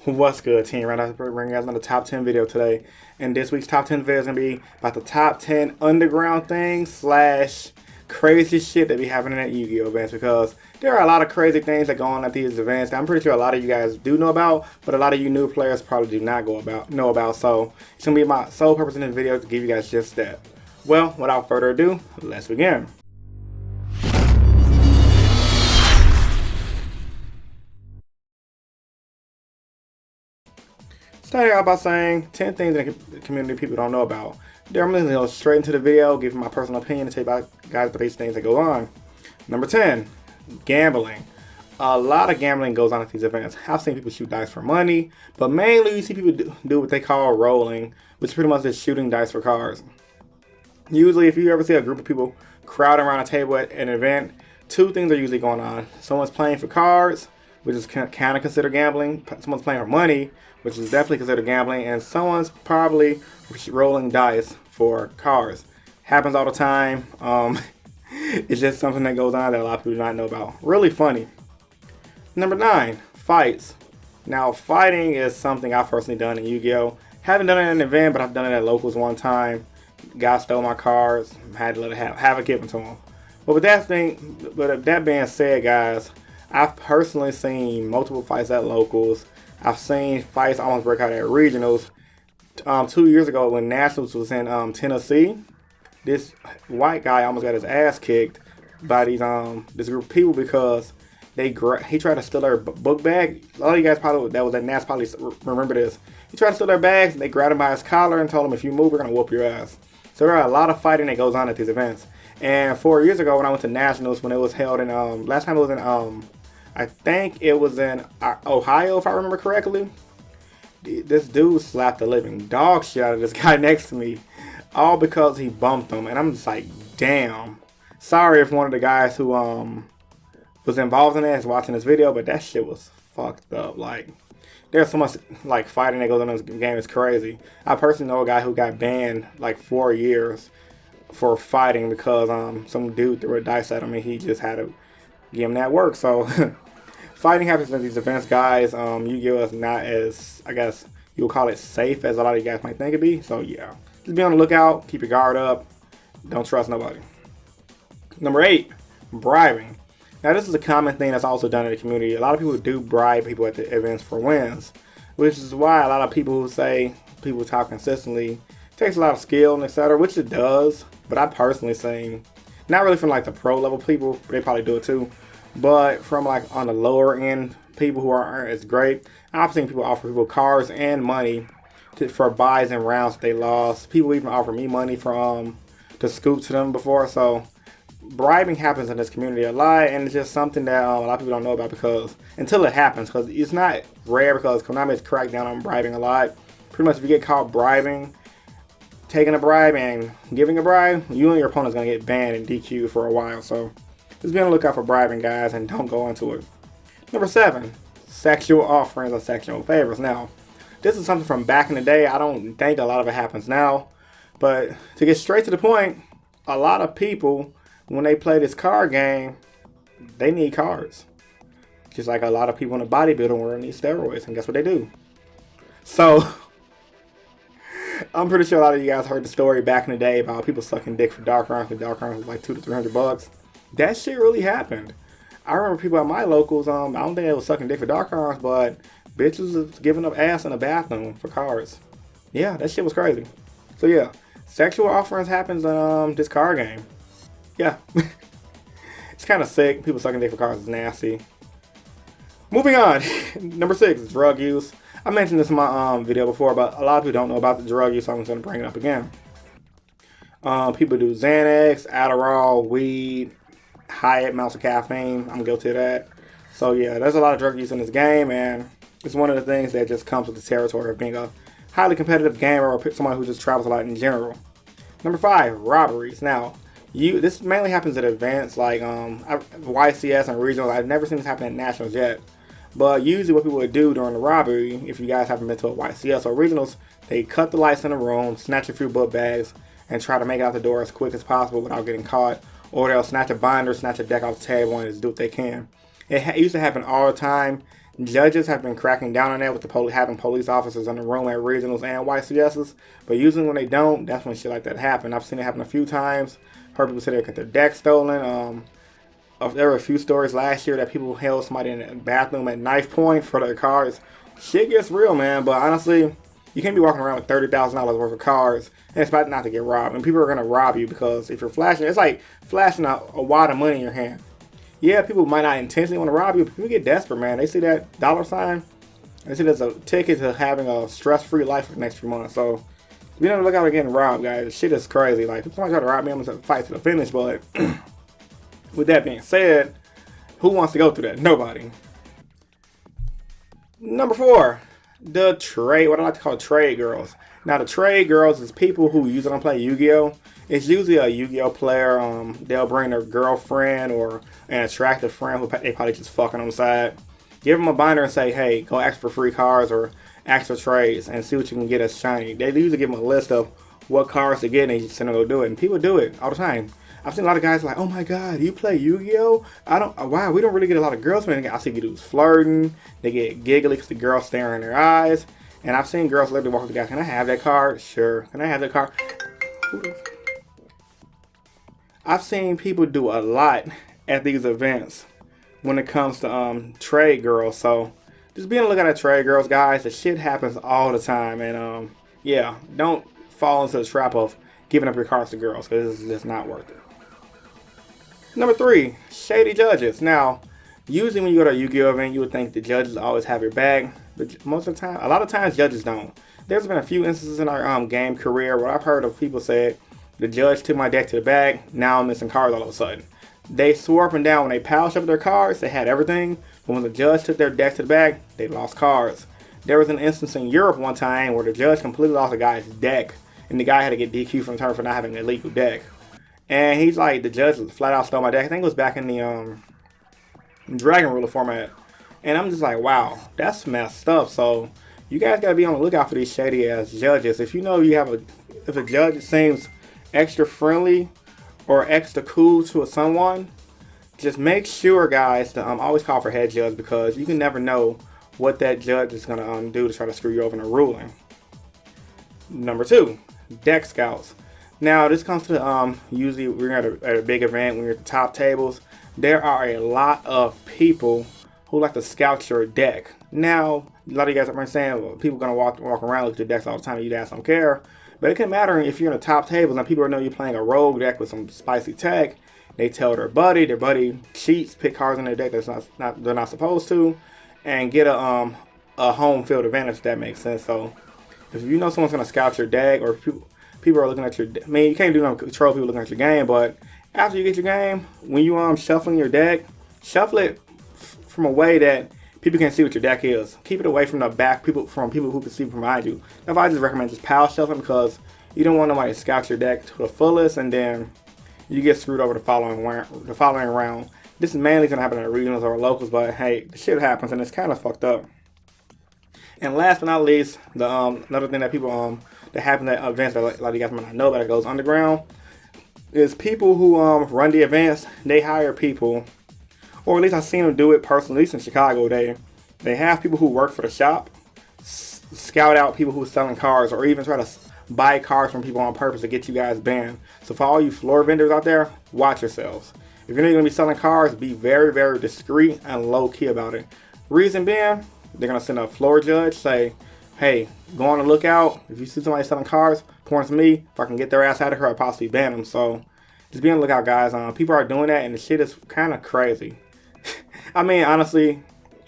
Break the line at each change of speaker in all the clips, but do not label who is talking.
What's good, team? Right now, we're bringing you guys another top 10 video today. And this week's top 10 video is going to be about the top 10 underground things slash crazy shit that be happening at Yu-Gi-Oh events, because there are a lot of crazy things that go on at these events that I'm pretty sure a lot of you guys do know about, but a lot of you new players probably do not know about. So it's going to be my sole purpose in this video to give you guys just that. Well, without further ado, let's begin. Starting out by saying 10 things in the community people don't know about. Then I'm going to go straight into the video, give my personal opinion, and tell you about guys the basic things that go on. Number 10, gambling. A lot of gambling goes on at these events. I've seen people shoot dice for money, but mainly you see people do what they call rolling, which is pretty much just shooting dice for cards. Usually, if you ever see a group of people crowding around a table at an event, two things are usually going on. Someone's playing for cards, which is kind of considered gambling. Someone's playing for money, which is definitely considered gambling. And someone's probably rolling dice for cards. Happens all the time. It's just something that goes on that a lot of people do not know about. Really funny. Number 9, fights. Now, fighting is something I've personally done in Yu-Gi-Oh! Haven't done it at an event, but I've done it at locals one time. Guy stole my cards. Had to let it have it given to him. But with that being said, guys, I've personally seen multiple fights at locals. I've seen fights almost break out at regionals. 2 years ago when Nationals was in Tennessee, this white guy almost got his ass kicked by this group of people because he tried to steal their book bag. A lot of you guys probably that was at NAS probably remember this. He tried to steal their bags. And they grabbed him by his collar and told him, "If you move, we're gonna whoop your ass." So there are a lot of fighting that goes on at these events. And 4 years ago when I went to Nationals, when it was held in last time it was in I think it was in Ohio, if I remember correctly. This dude slapped the living dog shit out of this guy next to me, all because he bumped him. And I'm just like, damn. Sorry if one of the guys who was involved in that is watching this video, but that shit was fucked up. Like, there's so much like fighting that goes on in this game. It's crazy. I personally know a guy who got banned like 4 years for fighting because some dude threw a dice at him and he just had to give him that work. So fighting happens at these events, guys. Yu-Gi-Oh! Is not as, I guess you would call it, safe as a lot of you guys might think it'd be. So yeah, just be on the lookout. Keep your guard up. Don't trust nobody. Number 8, bribing. Now this is a common thing that's also done in the community. A lot of people do bribe people at the events for wins, which is why a lot of people who say people talk consistently, it takes a lot of skill and etc., which it does. But I personally seen, not really from like the pro level people, they probably do it too, but from like on the lower end people who aren't as great, I've seen people offer people cars and money for buys and rounds that they lost. People even offer me money to scoop to them before. So bribing happens in this community a lot, and it's just something that a lot of people don't know about because until it happens, because it's not rare, because Konami has cracked down on bribing a lot. Pretty much if you get caught bribing, taking a bribe and giving a bribe, you and your opponent's going to get banned and DQ'd for a while. So just be on the lookout for bribing, guys, and don't go into it. Number 7, sexual offerings or sexual favors. Now, this is something from back in the day. I don't think a lot of it happens now. But to get straight to the point, a lot of people, when they play this card game, they need cards. Just like a lot of people in the bodybuilding world need steroids. And guess what they do? So I'm pretty sure a lot of you guys heard the story back in the day about people sucking dick for dark rounds. The dark rounds was like $200 to $300. That shit really happened. I remember people at my locals, I don't think they was sucking dick for dark rounds, but bitches was giving up ass in the bathroom for cards. Yeah, that shit was crazy. So yeah, sexual offerings happens in this card game. Yeah. It's kind of sick. People sucking dick for cards is nasty. Moving on. Number 6, drug use. I mentioned this in my video before, but a lot of people don't know about the drug use, so I'm going to bring it up again. People do Xanax, Adderall, weed, high amounts of caffeine. I'm guilty of that. So yeah, there's a lot of drug use in this game, and it's one of the things that just comes with the territory of being a highly competitive gamer or someone who just travels a lot in general. Number 5, robberies. Now, this mainly happens at events like YCS and regionals. I've never seen this happen at nationals yet. But usually what people would do during the robbery, if you guys haven't been to a YCS or regionals, they cut the lights in the room, snatch a few book bags, and try to make it out the door as quick as possible without getting caught. Or they'll snatch a binder, snatch a deck off the table, and just do what they can. It used to happen all the time. Judges have been cracking down on that with the having police officers in the room at regionals and YCSs. But usually when they don't, that's when shit like that happen. I've seen it happen a few times. Heard people say they got their deck stolen. There were a few stories last year that people held somebody in the bathroom at knife point for their cars. Shit gets real, man. But honestly, you can't be walking around with $30,000 worth of cars and it's about not to get robbed. And people are going to rob you because if you're flashing, it's like flashing a wad of money in your hand. Yeah, people might not intentionally want to rob you, but people get desperate, man. They see that dollar sign, they see there's a ticket to having a stress-free life for the next few months. So, we never look out for getting robbed, guys. This shit is crazy. Like, people might try to rob me, I'm going to fight to the finish, but with that being said, who wants to go through that? Nobody. Number 4, the trade, what I like to call trade girls. Now, the trade girls is people who usually don't play Yu-Gi-Oh! It's usually a Yu-Gi-Oh! Player. They'll bring their girlfriend or an attractive friend who they probably just fucking on the side. Give them a binder and say, hey, go ask for free cards or ask for trades and see what you can get as shiny. They usually give them a list of what cards to get and they just send them to go do it. And people do it all the time. I've seen a lot of guys like, oh my god, you play Yu-Gi-Oh? Wow, we don't really get a lot of girls playing. I see dudes flirting. They get giggly because the girl's staring in their eyes. And I've seen girls literally walk up to the guy, can I have that card? Sure. Can I have that card? I've seen people do a lot at these events when it comes to trade girls. So just be on the lookout at trade girls, guys. The shit happens all the time. And yeah, don't fall into the trap of giving up your cards to girls because it's just not worth it. Number 3, Shady Judges. Now, usually when you go to a Yu-Gi-Oh! Event, you would think the judges always have your back. But most of the time, a lot of times, judges don't. There's been a few instances in our game career where I've heard of people say, the judge took my deck to the bag, now I'm missing cards all of a sudden. They swore up and down when they piled up their cards, they had everything, but when the judge took their deck to the bag, they lost cards. There was an instance in Europe one time where the judge completely lost a guy's deck, and the guy had to get DQ from the turn for not having an illegal deck. And he's like, the judge flat out stole my deck. I think it was back in the Dragon Ruler format. And I'm just like, wow, that's messed up. So you guys gotta be on the lookout for these shady ass judges. If you know you have if a judge seems extra friendly or extra cool to someone, just make sure, guys, to always call for head judge because you can never know what that judge is gonna do to try to screw you over in a ruling. Number 2, deck scouts. Now this comes to usually we're at a big event when you're at the top tables. There are a lot of people who like to scout your deck. Now a lot of you guys are saying, well, people are gonna walk around look at your decks all the time and you guys don't care. But it can matter if you're in the top tables and people know you're playing a rogue deck with some spicy tech. They tell their buddy cheats, pick cards in their deck they're not supposed to, and get a home field advantage if that makes sense. So if you know someone's gonna scout your deck or people are looking at your, I mean, you can't do no control people looking at your game, but after you get your game, when you shuffling your deck, shuffle it from a way that people can see what your deck is. Keep it away from the back, from people who can see behind you. That's why I just recommend just pile shuffling because you don't want nobody to scout your deck to the fullest and then you get screwed over the following round. This is mainly going to happen at regionals or locals, but hey, the shit happens and it's kind of fucked up. And last but not least, the another thing that people that happens at events that a lot of you guys might not know about, it goes underground, is people who run the events. They hire people, or at least I've seen them do it personally. At least in Chicago, they have people who work for the shop scout out people who are selling cards, or even try to buy cards from people on purpose to get you guys banned. So for all you floor vendors out there, watch yourselves. If you're going to be selling cards, be very, very discreet and low key about it. Reason being, they're going to send a floor judge, say, hey, go on the lookout. If you see somebody selling cards, point to me. If I can get their ass out of here, I'll possibly ban them. So just be on the lookout, guys. People are doing that, and the shit is kind of crazy. I mean, honestly,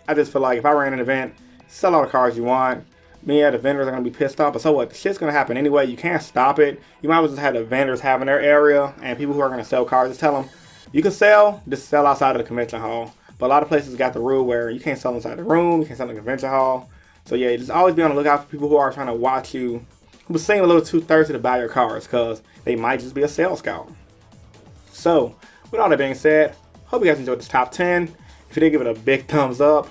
I just feel like if I ran an event, sell all the cards you want. Me and the vendors are going to be pissed off, but so what? The shit's going to happen anyway. You can't stop it. You might as well just have the vendors have in their area, and people who are going to sell cards, just tell them, you can sell, just sell outside of the convention hall. But a lot of places got the rule where you can't sell inside the room, you can't sell in the convention hall. So yeah, just always be on the lookout for people who are trying to watch you, who seem a little too thirsty to buy your cards, because they might just be a sales scout. So, with all that being said, hope you guys enjoyed this top 10. If you did, give it a big thumbs up.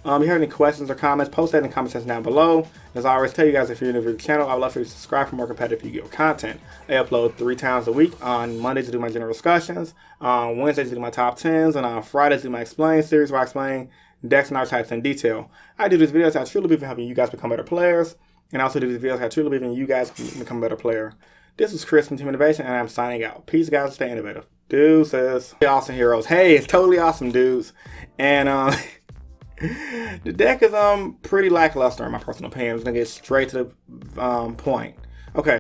If you have any questions or comments, post that in the comment section down below. As I always tell you guys, if you're new to the channel, I would love for you to subscribe for more competitive Yu-Gi-Oh content. I upload 3 times a week. On Mondays to do my general discussions, on Wednesdays to do my top 10s, and on Fridays to do my Explain series where I explain decks, and archetypes in detail. I do these videos. I truly believe in helping you guys become better players, and I also do these videos. I truly believe in you guys become a better player. This was Chris from Team Innovation, and I'm signing out. Peace, guys. Stay innovative. Deuces. Awesome heroes. Hey, it's totally awesome, dudes. And the deck is pretty lackluster in my personal opinion. I'm gonna get straight to the point. Okay.